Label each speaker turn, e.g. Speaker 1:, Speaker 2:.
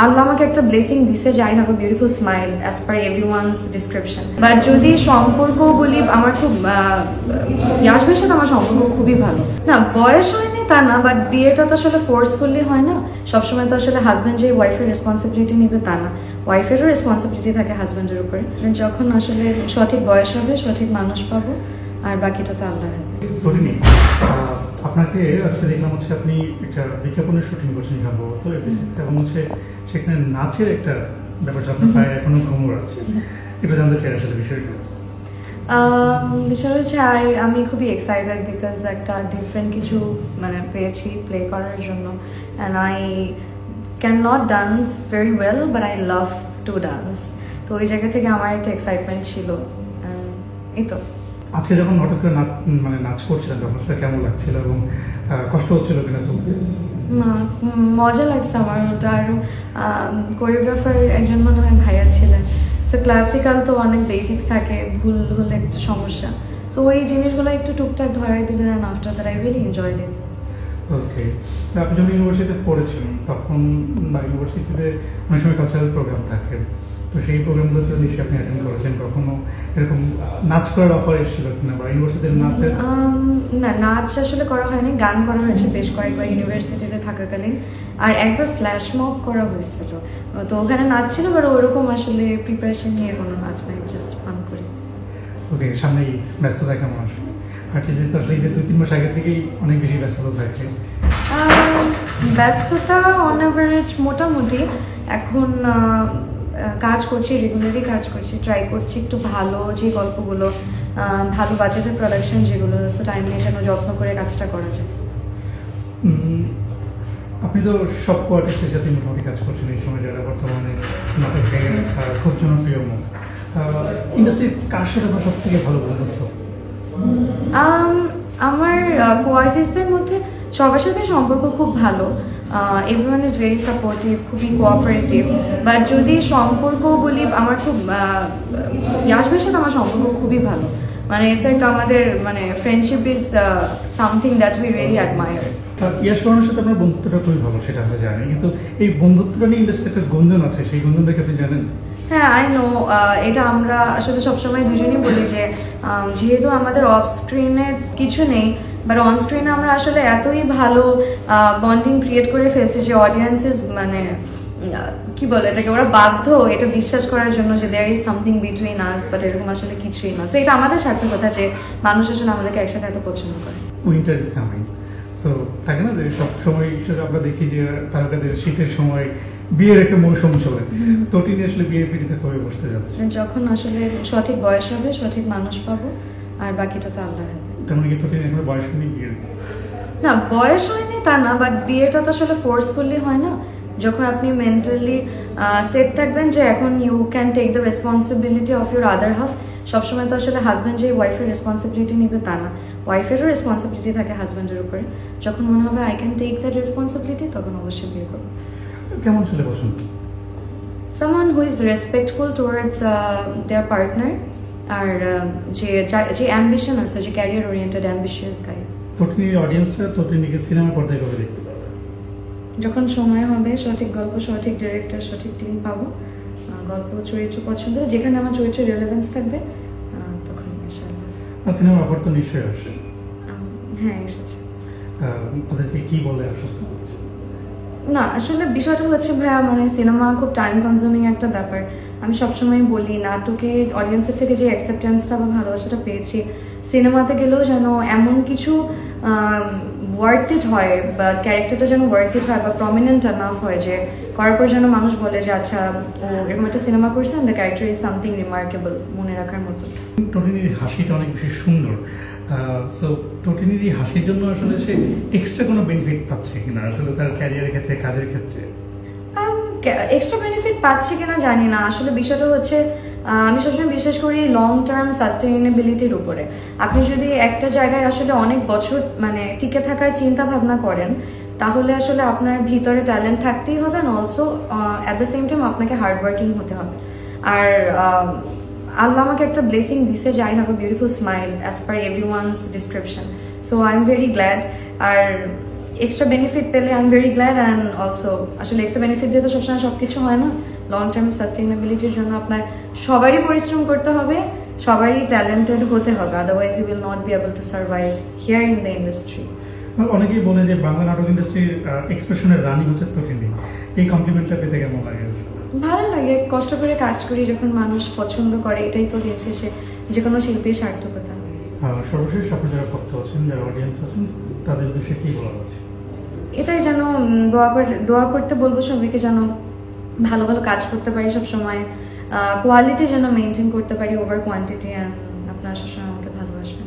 Speaker 1: আল্লাহ আমাকে একটা ব্লেসিং দিছে যে I have a beautiful smile as per everyone's description. But যদি সম্পর্ক বলি, আমার খুব ইয়াসমিনের সাথে আমার সম্পর্ক খুবই ভালো। না, বয়স হয়নি তা না, বাট বিয়েটা তো আসলে ফোর্সফুলি হয় না। সবসময় তো আসলে হাজব্যান্ড যে ওয়াইফের রেসপন্সিবিলিটি নিবে তা না, ওয়াইফেরও রেসপন্সিবিলিটি থাকে হাজব্যান্ডের উপরে। যখন আসলে সঠিক বয়স হবে, সঠিক মানুষ পাবো, আর বাকিটা তো আল্লাহর হাতে।
Speaker 2: আপনাকে আজকে দেখলাম হচ্ছে আপনি একটা বিজ্ঞাপনের শুটিং করছেন সম্ভবত এপিসিতে, এবং হচ্ছে সেখানে নাচের একটা ব্যাপার আপনার পায়ে এখনো ঘুমর আছে, এটা জানতে চাই আসলে বিষয়টা।
Speaker 1: বিষয় হচ্ছে আমি খুবই এক্সাইটেড বিকজ একটা ডিফারেন্ট কিছু পেয়েছি প্লে করার জন্য। And I can not dance very well, but I love to dance. তো ওই জায়গা থেকে আমার একটা এক্সাইটমেন্ট ছিল। এই তো
Speaker 2: আজকে যখন হঠাৎ করে নাচ করছিলেন তখন সেটা কেমন লাগছিল এবং কষ্ট হচ্ছিল কিনা তুলতে?
Speaker 1: মজা লাগছে আমার ওটা। আর কোরিওগ্রাফার একজন মনে হয় ভাইয়া ছিলেন। সো ক্লাসিক্যাল তো অনেক বেসিক্স থাকে, ভুল হলে একটু সমস্যা। সো ওই জিনিসগুলো একটু টুকটাক ধরাই দিলেন, and after that I really enjoyed it.
Speaker 2: Okay, আপনি যখন ইউনিভার্সিটিতে পড়েছিলেন তখন ইউনিভার্সিটিতে অনেক সময় কালচারাল প্রোগ্রাম থাকে, তো সেই প্রোগ্রামগুলোতে নিশ্চয়ই আপনি অ্যাটেন্ড করেছেন। কখনো এরকম নাচ করার অফার এসেছিল কিনা, বা ইউনিভার্সিটির নাচের?
Speaker 1: না, নাচ আসলে করা হয়নি, গান করা হয়েছে বেশ কয়েকবার ইউনিভার্সিটিতে থাকাকালীন। আর একবার ফ্ল্যাশ মব করা হয়েছিল, তো ওখানে নাচ ছিল, বাট ওরকম আসলে প্রিপারেশন নিয়ে কোনো নাচ নাই, জাস্ট ফান করি।
Speaker 2: ওকে, সামনেই ব্যস্ততা কেমন আসলে? আর সেদিন তো আসলে ঈদের 2-3 মাস আগে থেকেই অনেক বেশি ব্যস্ততা থাকে।
Speaker 1: ব্যস্ততা অন অ্যাভারেজ মোটামুটি। এখন কাজ করছি, রেগুলারলি কাজ করছি, ট্রাই করছি একটু ভালো যে গল্পগুলো, ভালো বাজেটের প্রোডাকশন যেগুলো, সো টাইম নিয়ে যেন যত্ন করে কাজটা করা যায়।
Speaker 2: আপনি তো সব কোয়ার্টিস্টের সাথে মোটামুটি কাজ করছেন এই সময়, যারা বর্তমানে নাটকের খুব জনপ্রিয় মুখ। ইন্ডাস্ট্রির কার সাথে আপনার সব থেকে ভালো বন্ধুত্ব?
Speaker 1: আমার কোয়ার্টিস্টদের মধ্যে সবার সাথে সম্পর্ক খুব ভালো। এভরিওয়ান ইজ ভেরি সাপোর্টিভ, খুবই কোঅপারেটিভ। বাট যদি সম্পর্ক বলি, আমার খুব ইয়াসমিনের সাথে আমার সম্পর্ক খুবই ভালো। ইটস লাইক আমাদের friendship is something that we really admire.
Speaker 2: ইয়াসমিনের সাথে আপনার বন্ধুত্বটা খুবই ভালো, সেটা আমরা জানি, কিন্তু এই বন্ধুত্বটা নিয়ে ইন্ডাস্ট্রিতে একটা গুঞ্জন আছে, সেই গুঞ্জনটাকে আপনি জানেন?
Speaker 1: হ্যাঁ, আই নো। এটা আমরা আসলে সবসময় দুজনেই বলি যে যেহেতু আমাদের অফ স্ক্রিনে কিছু নেই, বাট অন স্ক্রিনে আমরা আসলে এতই ভালো বন্ডিং ক্রিয়েট করে ফেলছি যে অডিয়েন্সেস কি বলে এটাকে, ওরা বাধ্য এটা বিশ্বাস করার জন্য যে there is something between us, but এরকম আসলে কিছুই না। সো এটা আমাদের সার্থকতা যে মানুষ আসলে আমাদেরকে একসাথে এত পছন্দ করে।
Speaker 2: উইন্টার ইজ কামিং, সো থাকে না যে সবসময় আমরা দেখি যে তারকাদের শীতের সময় বিয়ের একটা মৌসুম চলে, তো তিনি আসলে বিয়ের পিড়িতে কবে বসতে যাচ্ছে?
Speaker 1: যখন আসলে সঠিক বয়স হবে, সঠিক মানুষ পাবো, আর বাকিটা তো আল্লাহর হাতে।
Speaker 2: তেমন কি তো তিনি এখন বয়স হয়নি বিয়ের?
Speaker 1: না, বয়স হয়নি তা না, বাট বিয়েটা তো আসলে ফোর্সফুলি হয় না। যখন আপনি মেন্টালি সেট থাকবেন যে এখন you can take the responsibility of your other half. সবসময় তো আসলে হাজব্যান্ড যে ওয়াইফের রেসপন্সিবিলিটি নিবে তা না, ওয়াইফেরও রেসপন্সিবিলিটি থাকে হাজব্যান্ডের উপরে। যখন মনে হবে I can take that responsibility, তখন অবশ্যই বিয়ে করবো।
Speaker 2: কেমন ছেলে পছন্দ?
Speaker 1: Someone who is respectful towards their partner, আর যে অ্যাম্বিশন আছে, যে ক্যারিয়ার ওরিয়েন্টেড অ্যাম্বিশিয়াস গাই।
Speaker 2: তটিনীর অডিয়েন্সটা তটিনীকে সিনেমা পর্দায় কবে দেখতে পাবে?
Speaker 1: যখন সময় হবে, সঠিক গল্প, সঠিক ডিরেক্টর, সঠিক টিম পাবো, গল্প চরিত্র পছন্দ, যেখানে আমার চরিত্রের রেলেভেন্স থাকবে, তখন ইনশাআল্লাহ।
Speaker 2: সিনেমা অফার তো নিশ্চয়ই আসে?
Speaker 1: হ্যাঁ, এসেছে।
Speaker 2: তাদেরকে কি বলে আশ্বস্ত করছে?
Speaker 1: না, আসলে বিষয়টা হচ্ছে ভাইয়া, সিনেমা খুব টাইম কনজিউমিং একটা ব্যাপার। আমি সবসময় বলি, নাটকে অডিয়েন্সের থেকে যে অ্যাকসেপ্টেন্সটা বা ভালোবাসাটা পেয়েছি, সিনেমাতে গেলেও যেন এমন কিছু ওয়ার্থ ইট হয়, বা ক্যারেক্টারটা যেন ওয়ার্থ ইট হয়, বা প্রমিনেন্ট এনাফ হয় যে করার পর যেন মানুষ বলে যে আচ্ছা, ও এরকম একটা সিনেমা করছে, the character is something remarkable, মনে রাখার মতো।
Speaker 2: তটিনীর হাসিটা অনেক বেশি সুন্দর, সো তটিনীর এই হাসির জন্য আসলে সে এক্সট্রা কোনো বেনিফিট পাচ্ছে কিনা আসলে তার ক্যারিয়ারের ক্ষেত্রে, কাজের ক্ষেত্রে?
Speaker 1: এক্সট্রা বেনিফিট পাচ্ছে কিনা জানি না। আসলে বিষয়টা হচ্ছে, আমি সবসময় বিশ্বাস করি লং টার্ম সাস্টেইনেবিলিটির উপরে। আপনি যদি একটা জায়গায় আসলে অনেক বছর টিকে থাকার চিন্তা ভাবনা করেন, তাহলে আসলে আপনার ভিতরে ট্যালেন্ট থাকতেই হবে, and also at the same time আপনাকে হার্ডওয়ার্কিং হতে হবে। আর আল্লাহ আমাকে একটা ব্লেসিং দিছে যে I have a beautiful smile as per everyone's description. So I am very glad. আর এক্সট্রা বেনিফিট পেলে I am very glad and also আসলে এক্সট্রা বেনিফিট দিয়ে তো সবসময় সবকিছু হয় না। লং টার্ম সাস্টেইনেবিলিটির জন্য আপনার সবারই পরিশ্রম করতে হবে, সবারই ট্যালেন্টেড হতে হবে, otherwise you will not be able to survive here in the industry.
Speaker 2: অনেকেই বলে যে বাংলা নাটক ইন্ডাস্ট্রির এক্সপ্রেশনের রানী হচ্ছে তটিনী, এই কমপ্লিমেন্টটা পেতে কেমন লাগে?
Speaker 1: ভালো লাগে, কষ্ট করে কাজ করি যখন মানুষ পছন্দ করে, এটাই তো দিন শেষে যে কোনো শিল্পীর সার্থকতা।
Speaker 2: সর্বশেষ আপনি যারা ভক্ত আছেন, যারা অডিয়েন্স আছেন, তাদের উদ্দেশ্যে কি বলার আছে?
Speaker 1: এটাই যেন দোয়া করতে বলবো সবাইকে, যেন ভালো ভালো কাজ করতে পারি সবসময়, কোয়ালিটি যেন মেনটেন করতে পারি ওভার কোয়ান্টিটি, অ্যান্ড আপনারা সবসময় আমাকে ভালোবাসবেন।